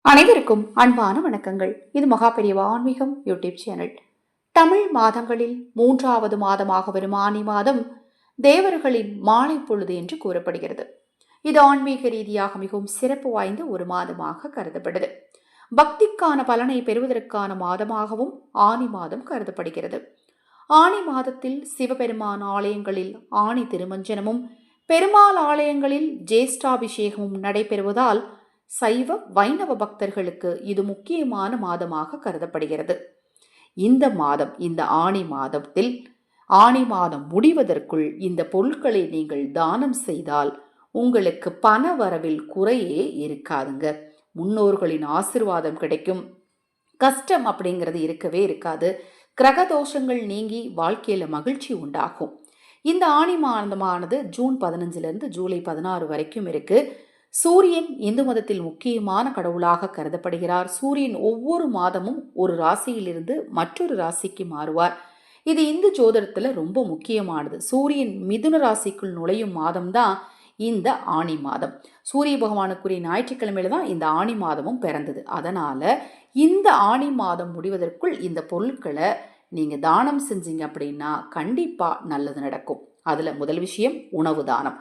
அனைவருக்கும் அன்பான வணக்கங்கள். இது மகாபெரியவா ஆன்மீகம் யூடியூப் சேனல். தமிழ் மாதங்களில் 3வது மாதமாக வரும் ஆனி மாதம் தேவர்களின் மாலை பொழுது என்று கூறப்படுகிறது. இது ஆன்மீக ரீதியாக மிகவும் சிறப்பு வாய்ந்த ஒரு மாதமாக கருதப்படுது. பக்திக்கான பலனை பெறுவதற்கான மாதமாகவும் ஆனி மாதம் கருதப்படுகிறது. ஆனி மாதத்தில் சிவபெருமான் ஆலயங்களில் ஆனி திருமஞ்சனமும், பெருமாள் ஆலயங்களில் ஜேஷ்டாபிஷேகமும் நடைபெறுவதால் சைவ வைணவ பக்தர்களுக்கு இது முக்கியமான மாதமாக கருதப்படுகிறது. இந்த ஆனி மாதத்தில் ஆனி மாதம் முடிவதற்குள் இந்த பொருட்களை நீங்கள் தானம் செய்தால் உங்களுக்கு பண வரவில் குறையே இருக்காதுங்க. முன்னோர்களின் ஆசிர்வாதம் கிடைக்கும். கஷ்டம் அப்படிங்கிறது இருக்கவே இருக்காது. கிரக தோஷங்கள் நீங்கி வாழ்க்கையில மகிழ்ச்சி உண்டாகும். இந்த ஆனி மாதமானது ஜூன் 15 ஜூலை 16 வரைக்கும் இருக்கு. சூரியன் இந்து மதத்தில் முக்கியமான கடவுளாக கருதப்படுகிறார். சூரியன் ஒவ்வொரு மாதமும் ஒரு ராசியிலிருந்து மற்றொரு ராசிக்கு மாறுவார். இது இந்து ஜோதிடத்துல ரொம்ப முக்கியமானது. சூரியன் மிதுன ராசிக்குள் நுழையும் மாதம்தான் இந்த ஆனி மாதம். சூரிய பகவானுக்குரிய ஞாயிற்றுக்கிழமையில தான் இந்த ஆனி மாதமும் பிறந்தது. அதனால இந்த ஆனி மாதம் முடிவதற்குள் இந்த பொருட்களை நீங்க தானம் செஞ்சீங்க அப்படின்னா கண்டிப்பா நல்லது நடக்கும். அதுல முதல் விஷயம் உணவு தானம்.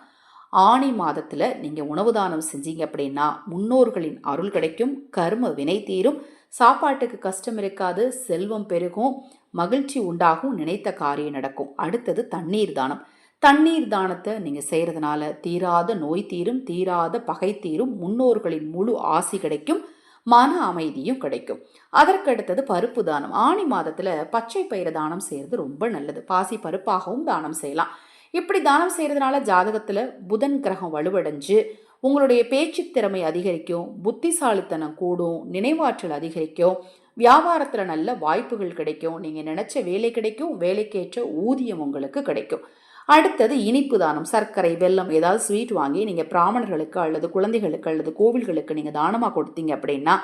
ஆனி மாதத்தில் நீங்கள் உணவு தானம் செஞ்சீங்க அப்படின்னா முன்னோர்களின் அருள் கிடைக்கும், கர்ம வினை தீரும், சாப்பாட்டுக்கு கஷ்டம் இருக்காது, செல்வம் பெருகும், மகிழ்ச்சி உண்டாகும், நினைத்த காரியம் நடக்கும். அடுத்தது தண்ணீர் தானம். தண்ணீர் தானத்தை நீங்கள் செய்கிறதுனால தீராத நோய் தீரும், தீராத பகை தீரும், முன்னோர்களின் முழு ஆசி கிடைக்கும், மன அமைதியும் கிடைக்கும். அதற்கு அடுத்தது பருப்பு தானம். ஆனி மாதத்தில் பச்சை பயிறு தானம் செய்கிறது ரொம்ப நல்லது. பாசி பருப்பாகவும் தானம் செய்யலாம். இப்படி தானம் செய்கிறதுனால ஜாதகத்தில் புதன் கிரகம் வலுவடைஞ்சு உங்களுடைய பேச்சு திறமை அதிகரிக்கும், புத்திசாலித்தனம் கூடும், நினைவாற்றல் அதிகரிக்கும், வியாபாரத்தில் நல்ல வாய்ப்புகள் கிடைக்கும், நீங்கள் நினச்ச வேலை கிடைக்கும், வேலைக்கேற்ற ஊதியம் உங்களுக்கு கிடைக்கும். அடுத்தது இனிப்பு தானம். சர்க்கரை, வெல்லம், ஏதாவது ஸ்வீட் வாங்கி நீங்கள் பிராமணர்களுக்கு அல்லது குழந்தைகளுக்கு அல்லது கோவில்களுக்கு நீங்கள் தானமாக கொடுத்தீங்க அப்படின்னா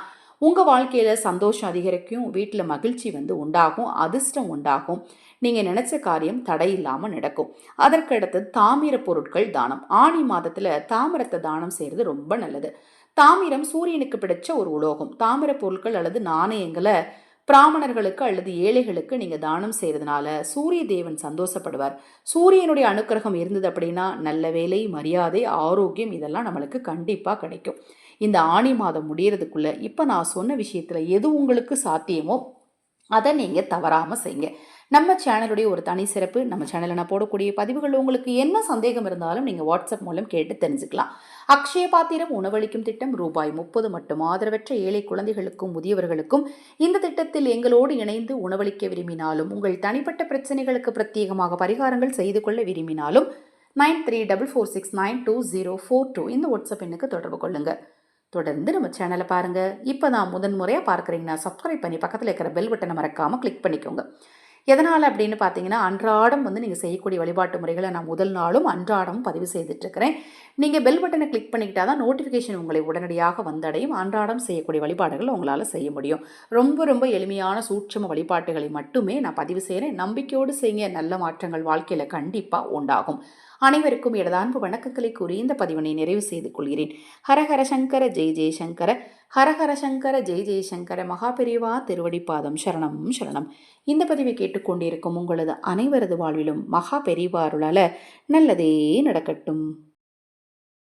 உங்கள் வாழ்க்கையில் சந்தோஷம் அதிகரிக்கும், வீட்டில் மகிழ்ச்சி உண்டாகும், அதிர்ஷ்டம் உண்டாகும், நீங்கள் நினச்ச காரியம் தடையில்லாமல் நடக்கும். அதற்கு அடுத்தது தாமிர பொருட்கள் தானம். ஆனி மாதத்தில் தாமிரத்தை தானம் செய்கிறது ரொம்ப நல்லது. தாமிரம் சூரியனுக்கு பிடிச்ச ஒரு உலோகம். தாமிர பொருட்கள் அல்லது நாணயங்களை பிராமணர்களுக்கு அல்லது ஏழைகளுக்கு நீங்கள் தானம் செய்கிறதுனால சூரிய தேவன் சந்தோஷப்படுவார். சூரியனுடைய அனுக்கிரகம் இருந்தது அப்படின்னா நல்ல வேலை, மரியாதை, ஆரோக்கியம் இதெல்லாம் நம்மளுக்கு கண்டிப்பாக கிடைக்கும். இந்த ஆனி மாதம் முடியறதுக்குள்ள இப்போ நான் சொன்ன விஷயத்தில் எது உங்களுக்கு சாத்தியமோ அதை நீங்கள் தவறாமல் செய்யுங்க. நம்ம சேனலுடைய ஒரு தனி சிறப்பு, நம்ம சேனலில் நான் போடக்கூடிய பதிவுகள் உங்களுக்கு என்ன சந்தேகம் இருந்தாலும் நீங்கள் வாட்ஸ்அப் மூலம் கேட்டு தெரிஞ்சுக்கலாம். அக்ஷய பாத்திரம் உணவளிக்கும் திட்டம் ரூபாய் 30 மட்டும். ஆதரவற்ற ஏழை குழந்தைகளுக்கும் முதியவர்களுக்கும் இந்த திட்டத்தில் எங்களோடு இணைந்து உணவளிக்க விரும்பினாலும், உங்கள் தனிப்பட்ட பிரச்சனைகளுக்கு பிரத்யேகமாக பரிகாரங்கள் செய்து கொள்ள விரும்பினாலும் 9344692042 இந்த வாட்ஸ்அப் எண்ணுக்கு தொடர்பு கொள்ளுங்க. தொடர்ந்து நம்ம சேனலை பாருங்கள். இப்போ நான் முதன்முறையாக பார்க்குறீங்கன்னா சப்ஸ்கிரைப் பண்ணி பக்கத்தில் இருக்கிற பெல் பட்டனை மறக்காமல் கிளிக் பண்ணிக்கோங்க. எதனால் அப்படின்னு பார்த்தீங்கன்னா அன்றாடம் நீங்கள் செய்யக்கூடிய வழிபாட்டு முறைகளை நான் முதல் நாளும் அன்றாடமும் பதிவு செய்துட்ருக்கிறேன். நீங்கள் பெல் பட்டனை கிளிக் பண்ணிக்கிட்டால் தான் நோட்டிஃபிகேஷன் உங்களை உடனடியாக வந்தடையும். அன்றாடம் செய்யக்கூடிய வழிபாடுகளை உங்களால் செய்ய முடியும். ரொம்ப ரொம்ப எளிமையான சூட்சம வழிபாட்டுகளை மட்டுமே நான் பதிவு செய்கிறேன். நம்பிக்கையோடு செய்ய நல்ல மாற்றங்கள் வாழ்க்கையில் கண்டிப்பாக உண்டாகும். அனைவருக்கும் இடதான்பு வணக்கங்களை கூறி இந்த பதிவினை நிறைவு செய்து கொள்கிறேன். ஹரஹர சங்கர ஜெய் ஜெய்சங்கர, ஹரஹர சங்கர ஜெய் ஜெய்சங்கர. மகாபெரிவா திருவடிப்பாதம் சரணம் சரணம். இந்த பதிவை கேட்டுக்கொண்டிருக்கும் உங்களது அனைவரது வாழ்விலும் மகாபெரிவா அருளால நல்லதே நடக்கட்டும்.